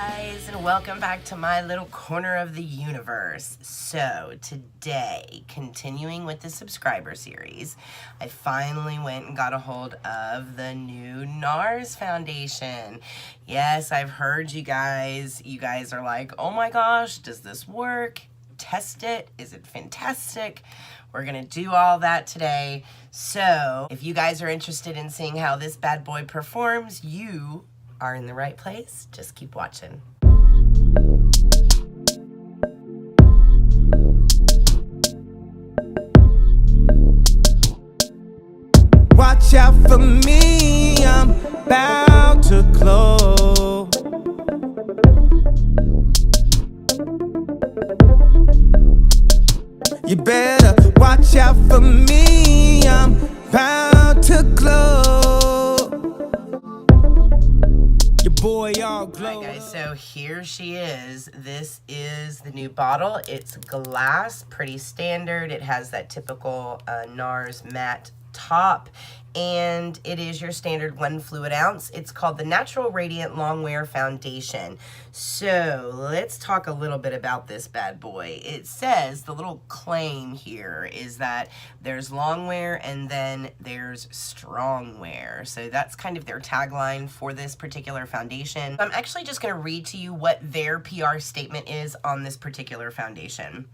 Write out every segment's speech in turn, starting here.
guys, and welcome back to my little corner of the universe. So today, continuing with the subscriber series, I finally went and got a hold of the new NARS foundation. Yes, I've heard you guys are like, oh my gosh, does this work? Test it. Is it fantastic? We're gonna do all that today. So if you guys are interested in seeing how this bad boy performs, you are in the right place. Just keep watching. Watch out for me, I'm about to glow. You better watch out for me, I'm about to glow. Your boy all glow. Alright guys, so here she is. This is the new bottle. It's glass, pretty standard. It has that typical NARS matte top, and it is your standard 1 fluid ounce. It's called the Natural Radiant Longwear Foundation. So let's talk a little bit about this bad boy. It says, the little claim here is that there's longwear and then there's strongwear. So that's kind of their tagline for this particular foundation. I'm actually just gonna read to you what their PR statement is on this particular foundation.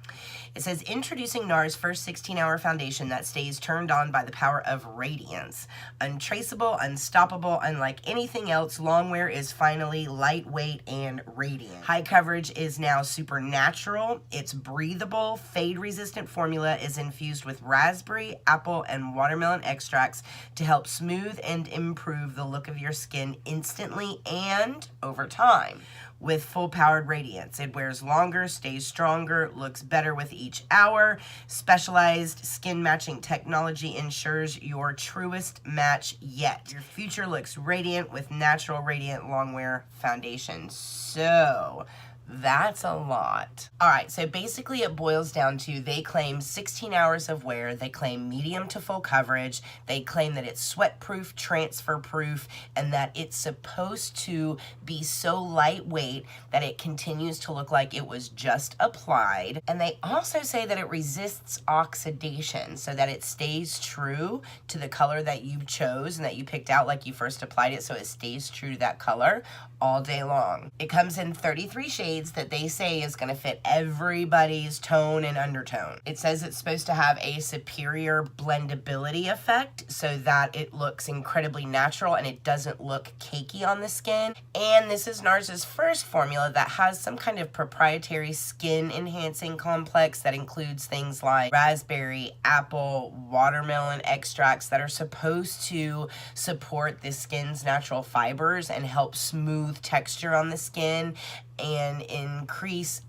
It says, introducing NARS' first 16-hour foundation that stays turned on by the power of radiance. Untraceable, unstoppable, unlike anything else, longwear is finally lightweight and radiant. High coverage is now supernatural. It's breathable. Fade-resistant formula is infused with raspberry, apple, and watermelon extracts to help smooth and improve the look of your skin instantly and over time. With full-powered radiance. It wears longer, stays stronger, looks better with each hour. Specialized skin-matching technology ensures your truest match yet. Your future looks radiant with Natural Radiant Longwear Foundation. So that's a lot. All right, so basically it boils down to they claim 16 hours of wear, they claim medium to full coverage, they claim that it's sweat-proof, transfer-proof, and that it's supposed to be so lightweight that it continues to look like it was just applied. And they also say that it resists oxidation so that it stays true to the color that you chose and that you picked out like you first applied it, so it stays true to that color all day long. It comes in 33 shades that they say is going to fit everybody's tone and undertone. It says it's supposed to have a superior blendability effect so that it looks incredibly natural and it doesn't look cakey on the skin. And this is NARS's first formula that has some kind of proprietary skin enhancing complex that includes things like raspberry, apple, watermelon extracts that are supposed to support the skin's natural fibers and help smooth texture on the skin and increase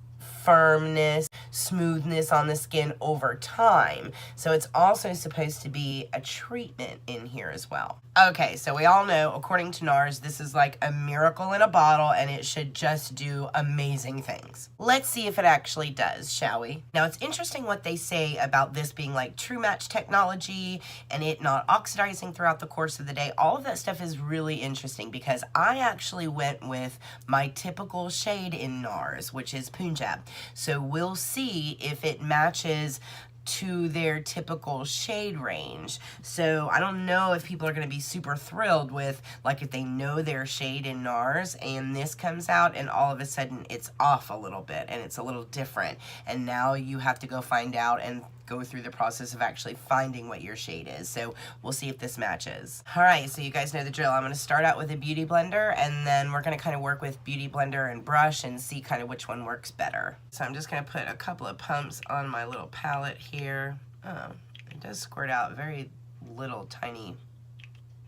firmness, smoothness on the skin over time. So it's also supposed to be a treatment in here as well. Okay, so we all know, according to NARS, this is like a miracle in a bottle and it should just do amazing things. Let's see if it actually does, shall we? Now, it's interesting what they say about this being like true match technology and it not oxidizing throughout the course of the day. All of that stuff is really interesting because I actually went with my typical shade in NARS, which is Punjab. So we'll see if it matches to their typical shade range. So I don't know if people are going to be super thrilled with, like, if they know their shade in NARS and this comes out and all of a sudden it's off a little bit and it's a little different, and now you have to go find out and go through the process of actually finding what your shade is. So we'll see if this matches. All right, so you guys know the drill. I'm going to start out with a beauty blender and then we're going to kind of work with beauty blender and brush and see kind of which one works better. So I'm just going to put a couple of pumps on my little palette here. Oh, it does squirt out very little tiny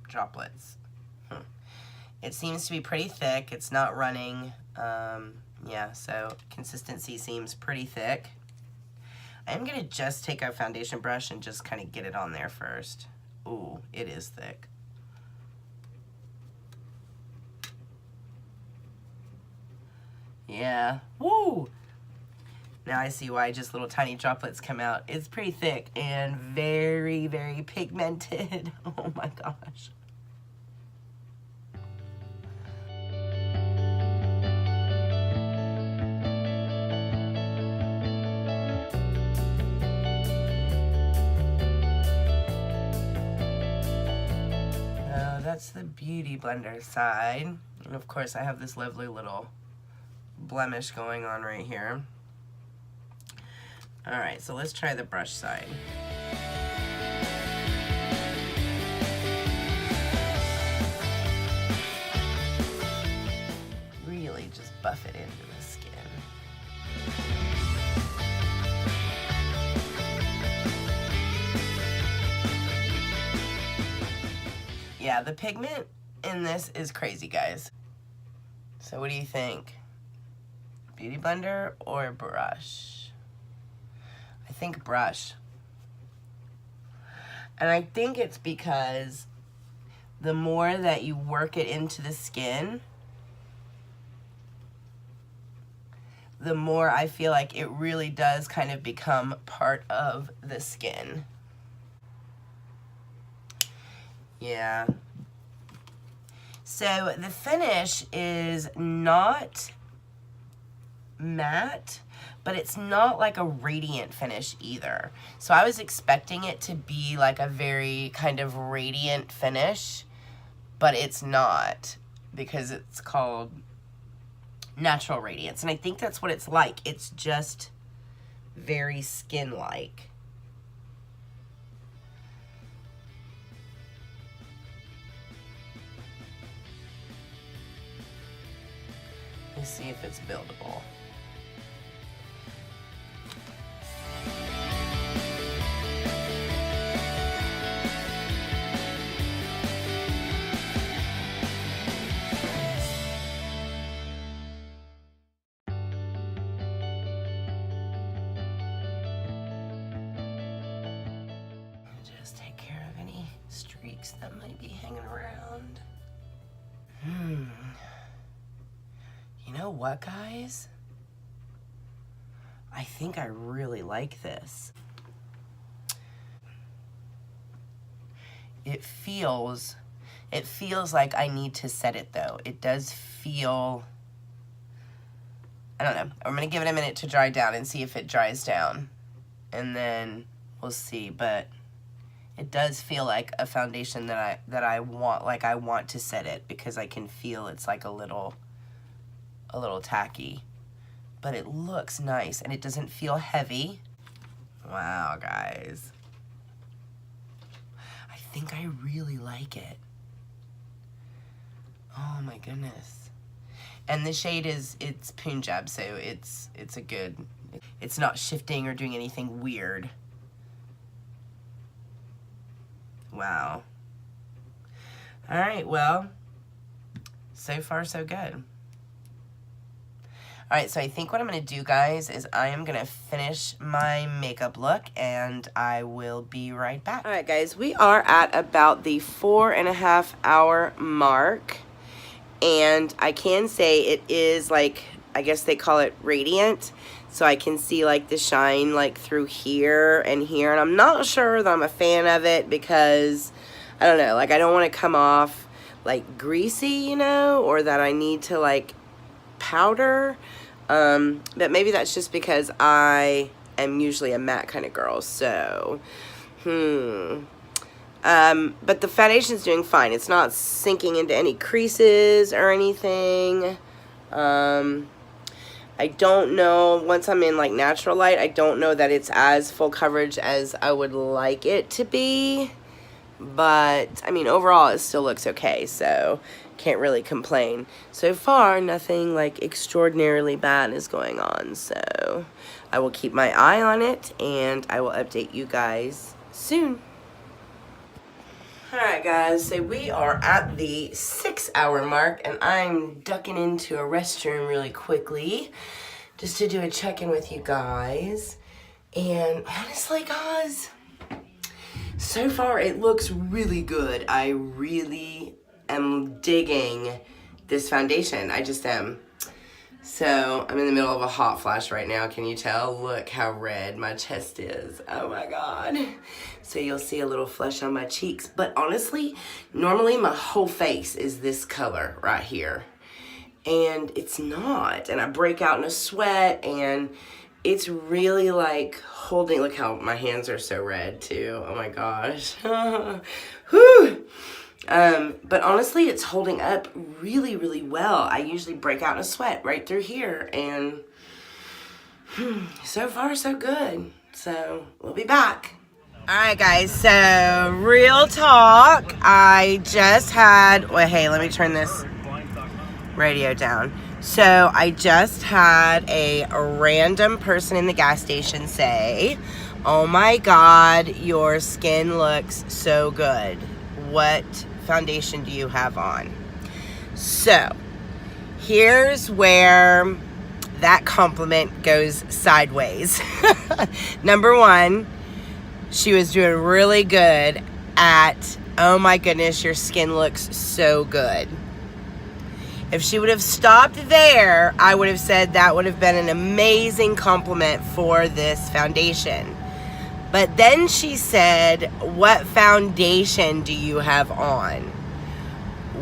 droplets. It seems to be pretty thick. It's not running. Yeah, so consistency seems pretty thick. I'm going to just take a foundation brush and just kind of get it on there first. Ooh, it is thick. Yeah. Woo! Now I see why just little tiny droplets come out. It's pretty thick and very, very pigmented. Oh my gosh. that's the Beauty Blender side. And of course I have this lovely little blemish going on right here. Alright, so let's try the brush side. Really just buff it into the skin. Yeah, the pigment in this is crazy, guys. So what do you think? Beauty blender or brush? I think brush. And I think it's because the more that you work it into the skin, the more I feel like it really does kind of become part of the skin. Yeah. So the finish is not matte, but it's not like a radiant finish either. So I was expecting it to be like a very kind of radiant finish, but it's not, because it's called natural radiance. And I think that's what it's like. It's just very skin-like. Let's see if it's buildable. Just take care of any streaks that might be hanging around. You know what, guys? I think I really like this. It feels like I need to set it though. It does feel, I don't know. I'm gonna give it a minute to dry down and see if it dries down. And then we'll see, but it does feel like a foundation that I want, like I want to set it, because I can feel it's like a little tacky, but it looks nice and it doesn't feel heavy. Wow, guys. I think I really like it. Oh my goodness. And the shade it's Punjab, so it's a good, it's not shifting or doing anything weird. Wow. All right, well, so far so good. All right, so I think what I'm gonna do, guys, is I am gonna finish my makeup look and I will be right back. All right, guys, we are at about the 4.5 hour mark, and I can say it is like, I guess they call it radiant, so I can see like the shine like through here and here, and I'm not sure that I'm a fan of it because, I don't know, like I don't want to come off like greasy, you know, or that I need to like powder. But maybe that's just because I am usually a matte kind of girl, so, but the foundation's doing fine. It's not sinking into any creases or anything. I don't know, once I'm in like natural light, I don't know that it's as full coverage as I would like it to be. But, I mean, overall it still looks okay, so can't really complain. So far, nothing like extraordinarily bad is going on, so I will keep my eye on it and I will update you guys soon. Alright guys, so we are at the 6 hour mark and I'm ducking into a restroom really quickly just to do a check-in with you guys. And honestly, guys, so far it looks really good. I really am digging this foundation. I just am. So I'm in the middle of a hot flash right now. Can you tell? Look how red my chest is. Oh my God. So you'll see a little flush on my cheeks. But honestly, normally my whole face is this color right here. And it's not. And I break out in a sweat and it's really like holding, look how my hands are so red too. Oh my gosh. Whew. But honestly, it's holding up really, really well. I usually break out in a sweat right through here, and so far, so good. So, we'll be back. Alright guys, so real talk, I just had, well hey, let me turn this radio down. So I just had a random person in the gas station say, oh my god, your skin looks so good. What foundation do you have on? So, here's where that compliment goes sideways. Number one, she was doing really good at, oh my goodness, your skin looks so good. If she would have stopped there, I would have said that would have been an amazing compliment for this foundation. But then she said, what foundation do you have on?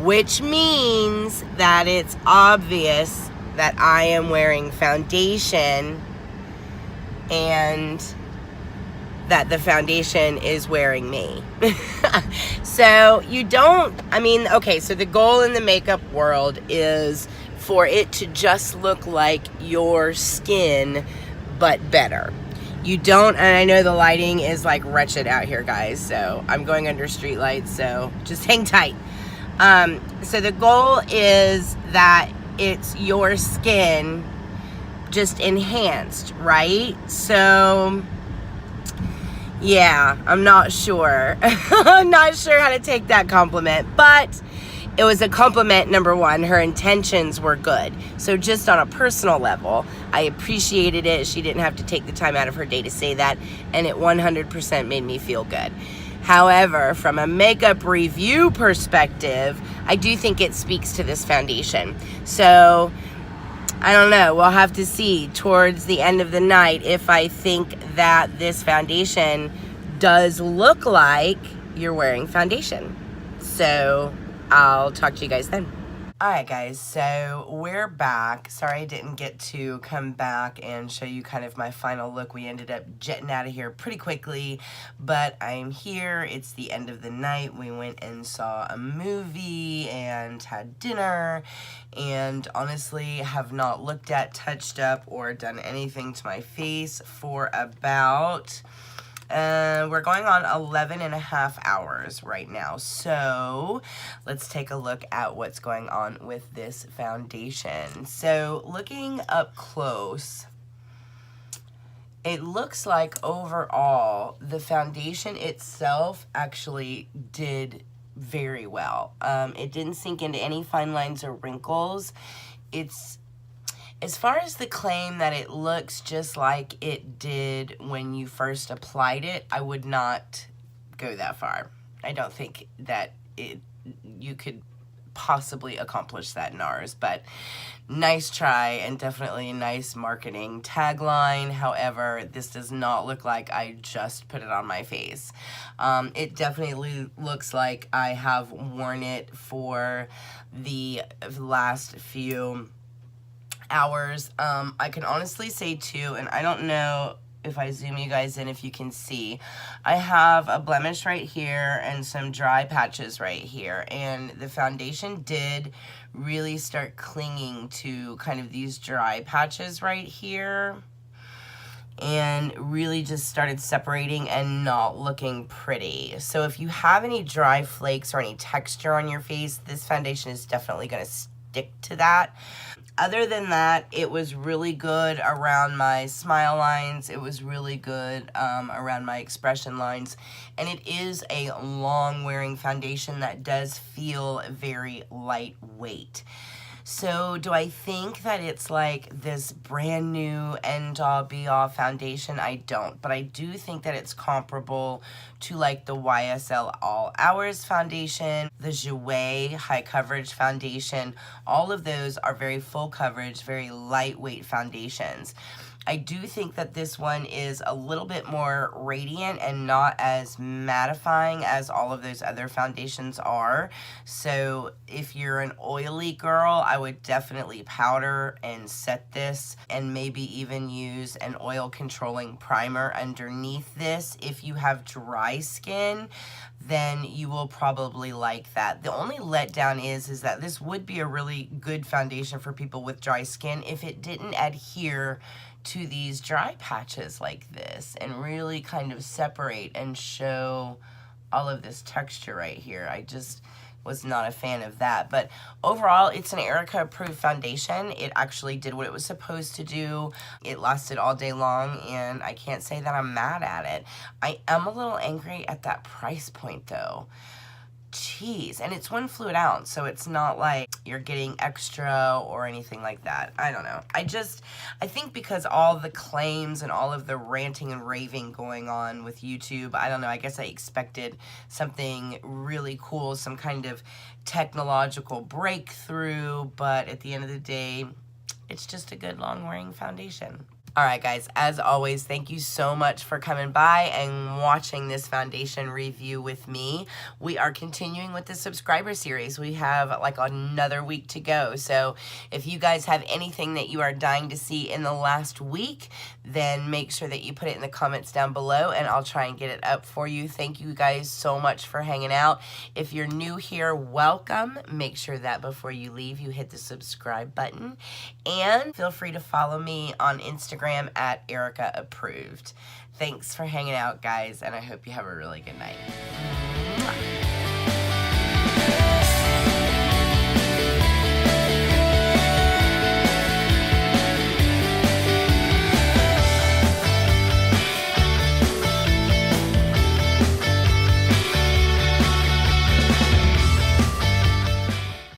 Which means that it's obvious that I am wearing foundation and that the foundation is wearing me. So you don't, I mean, okay, so the goal in the makeup world is for it to just look like your skin, but better. You don't, and I know the lighting is like wretched out here, guys, so I'm going under street lights, so just hang tight. So the goal is that it's your skin just enhanced, right? So yeah, I'm not sure. I'm not sure how to take that compliment, but it was a compliment, number one. Her intentions were good. So just on a personal level, I appreciated it. She didn't have to take the time out of her day to say that, and it 100% made me feel good. However, from a makeup review perspective, I do think it speaks to this foundation. So I don't know. We'll have to see towards the end of the night if I think that this foundation does look like you're wearing foundation. So I'll talk to you guys then. Alright guys, so we're back. Sorry I didn't get to come back and show you kind of my final look. We ended up jetting out of here pretty quickly, but I'm here. It's the end of the night. We went and saw a movie and had dinner, and honestly have not looked at, touched up, or done anything to my face for about we're going on 11 and a half hours right now. So let's take a look at what's going on with this foundation. So looking up close, it looks like overall the foundation itself actually did very well. It didn't sink into any fine lines or wrinkles. It's, as far as the claim that it looks just like it did when you first applied it, I would not go that far. I don't think that you could possibly accomplish that, NARS, but nice try and definitely a nice marketing tagline. However, this does not look like I just put it on my face. It definitely looks like I have worn it for the last few hours. I can honestly say too, and I don't know if I zoom you guys in if you can see, I have a blemish right here and some dry patches right here, and the foundation did really start clinging to kind of these dry patches right here and really just started separating and not looking pretty. So if you have any dry flakes or any texture on your face, this foundation is definitely going to stick to that. Other than that, it was really good around my smile lines. It was really good around my expression lines. And it is a long-wearing foundation that does feel very lightweight. So do I think that it's like this brand new end-all be-all foundation? I don't. But I do think that it's comparable to like the YSL All Hours foundation, the Jouer High Coverage foundation. All of those are very full coverage, very lightweight foundations. I do think that this one is a little bit more radiant and not as mattifying as all of those other foundations are. So if you're an oily girl, I would definitely powder and set this, and maybe even use an oil controlling primer underneath this. If you have dry skin, then you will probably like that. The only letdown is that this would be a really good foundation for people with dry skin if it didn't adhere to these dry patches like this and really kind of separate and show all of this texture right here. I just was not a fan of that. But overall, it's an Erica approved foundation. It actually did what it was supposed to do. It lasted all day long, and I can't say that I'm mad at it. I am a little angry at that price point though. Jeez, and it's 1 fluid ounce, so it's not like you're getting extra or anything like that. I don't know. I think because all the claims and all of the ranting and raving going on with YouTube, I don't know, I guess I expected something really cool, some kind of technological breakthrough, but at the end of the day, it's just a good long-wearing foundation. All right, guys, as always, thank you so much for coming by and watching this foundation review with me. We are continuing with the subscriber series. We have like another week to go. So if you guys have anything that you are dying to see in the last week, then make sure that you put it in the comments down below and I'll try and get it up for you. Thank you guys so much for hanging out. If you're new here, welcome. Make sure that before you leave, you hit the subscribe button, and feel free to follow me on Instagram at erikaapproved. Thanks for hanging out, guys, and I hope you have a really good night.